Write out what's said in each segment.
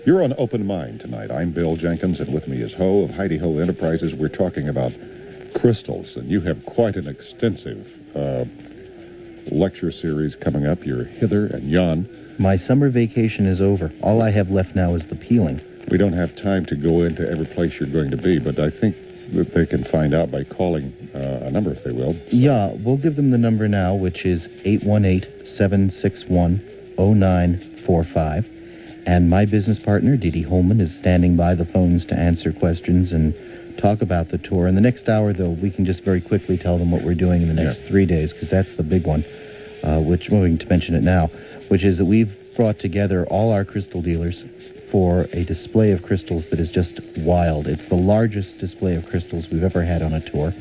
You're on Open Mind tonight. I'm Bill Jenkins, and with me is Ho of Heidi Ho Enterprises. We're talking about crystals, and you have quite an extensive lecture series coming up. You're hither and yon. My summer vacation is over. All I have left now is the peeling. We don't have time to go into every place you're going to be, but I think that they can find out by calling a number, if they will. Yeah, we'll give them the number now, which is 818-761-0945. And my business partner, Dee Dee Holman, is standing by the phones to answer questions and talk about the tour. In the next hour, though, we can just very quickly tell them what we're doing in the next 3 days, because that's the big one, which we're going to mention it now, which is that we've brought together all our crystal dealers for a display of crystals that is just wild. It's the largest display of crystals we've ever had on a tour.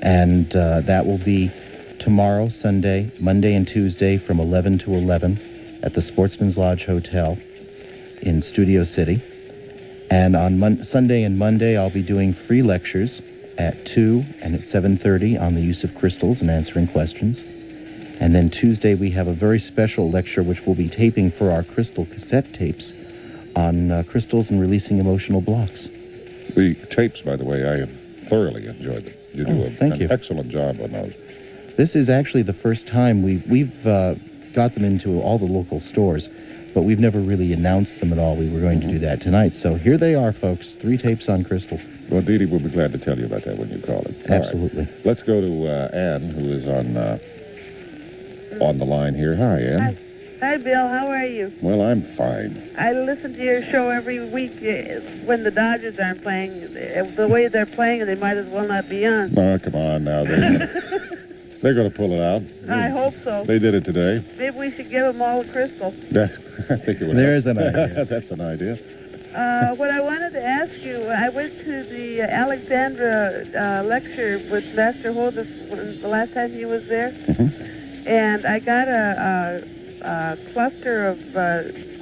And that will be tomorrow, Sunday, Monday, and Tuesday from 11 to 11 at the Sportsman's Lodge Hotel in Studio City. And on Sunday and Monday, I'll be doing free lectures at 2 and at 7:30 on the use of crystals and answering questions. And then Tuesday, we have a very special lecture which we'll be taping for our crystal cassette tapes on crystals and releasing emotional blocks. The tapes, by the way, I have thoroughly enjoyed them. You do an excellent job on those. This is actually the first time we've got them into all the local stores, but we've never really announced them at all. We were going to do that tonight. So here they are, folks, 3 tapes on crystals. Well, Dee Dee will be glad to tell you about that when you call it. Absolutely. Right. Let's go to Ann, who is on the line here. Hi, Ann. Hi, Bill. How are you? Well, I'm fine. I listen to your show every week when the Dodgers aren't playing. The way they're playing, they might as well not be on. Oh, come on now. They're going to pull it out. I hope so. They did it today. Maybe we should give them all a crystal. I think it would. There's an idea. That's an idea. What I wanted to ask you, I went to the Alexandra lecture with Master Ho the last time he was there, and I got a cluster of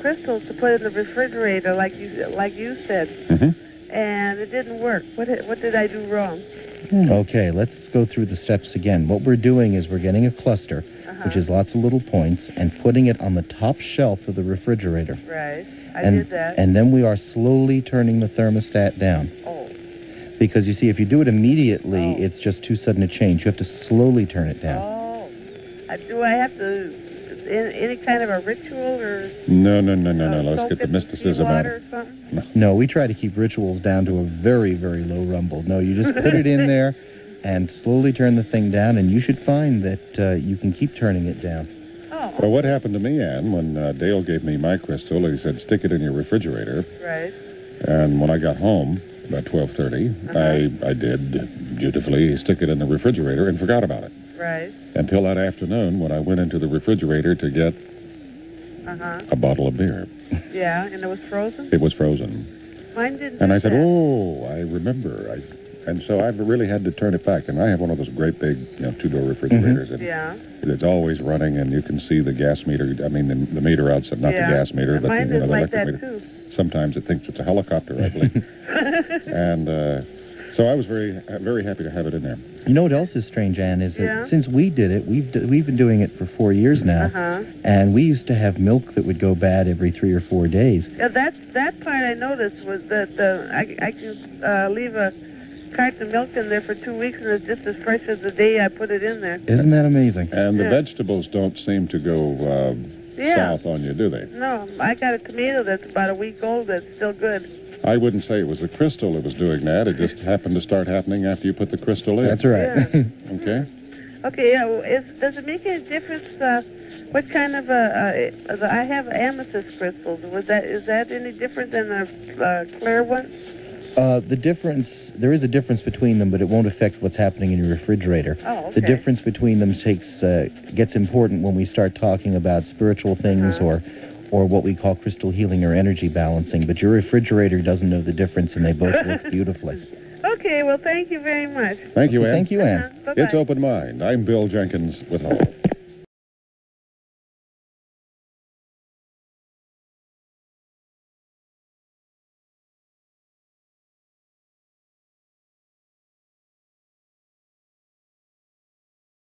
crystals to put in the refrigerator, like you said, and it didn't work. What did I do wrong? Okay, let's go through the steps again. What we're doing is we're getting a cluster, which is lots of little points, and putting it on the top shelf of the refrigerator. Right, I did that. And then we are slowly turning the thermostat down. Oh. Because, you see, if you do it immediately, it's just too sudden a change. You have to slowly turn it down. Oh. Do I have to, any kind of a ritual or... No. Let's get the mysticism out of it. No, we try to keep rituals down to a very, very low rumble. No, you just put it in there and slowly turn the thing down, and you should find that you can keep turning it down. Oh. Well, what happened to me, Ann, when Dale gave me my crystal, he said, stick it in your refrigerator. Right. And when I got home, about 12:30, I did dutifully stick it in the refrigerator and forgot about it. Right. Until that afternoon when I went into the refrigerator to get a bottle of beer. Yeah, and it was frozen? It was frozen. Mine didn't. And I said, oh, I remember. And so I've really had to turn it back. And I have one of those great big, 2-door refrigerators. And it's always running, and you can see the gas meter. I mean, the meter outside, not the gas meter, but mine the like electric that meter. Too. Sometimes it thinks it's a helicopter, I believe. And so I was very, very happy to have it in there. You know what else is strange, Ann, is that since we did it, we've been doing it for 4 years now, and we used to have milk that would go bad every 3 or 4 days. Yeah, that part I noticed was that I can leave a carton of milk in there for 2 weeks, and it's just as fresh as the day I put it in there. Isn't that amazing? And the vegetables don't seem to go south on you, do they? No, I got a tomato that's about a week old that's still good. I wouldn't say it was the crystal that was doing that. It just happened to start happening after you put the crystal in. That's right. Yeah. Okay. Okay, yeah. Does it make any difference what kind of I have amethyst crystals. Is that any different than the clear one? There is a difference between them, but it won't affect what's happening in your refrigerator. Oh, okay. The difference between them gets important when we start talking about spiritual things or what we call crystal healing or energy balancing. But your refrigerator doesn't know the difference, and they both work beautifully. Okay, well, thank you very much. Thank you, Ann. Thank you, Ann. Bye-bye. It's Open Mind. I'm Bill Jenkins with Ho.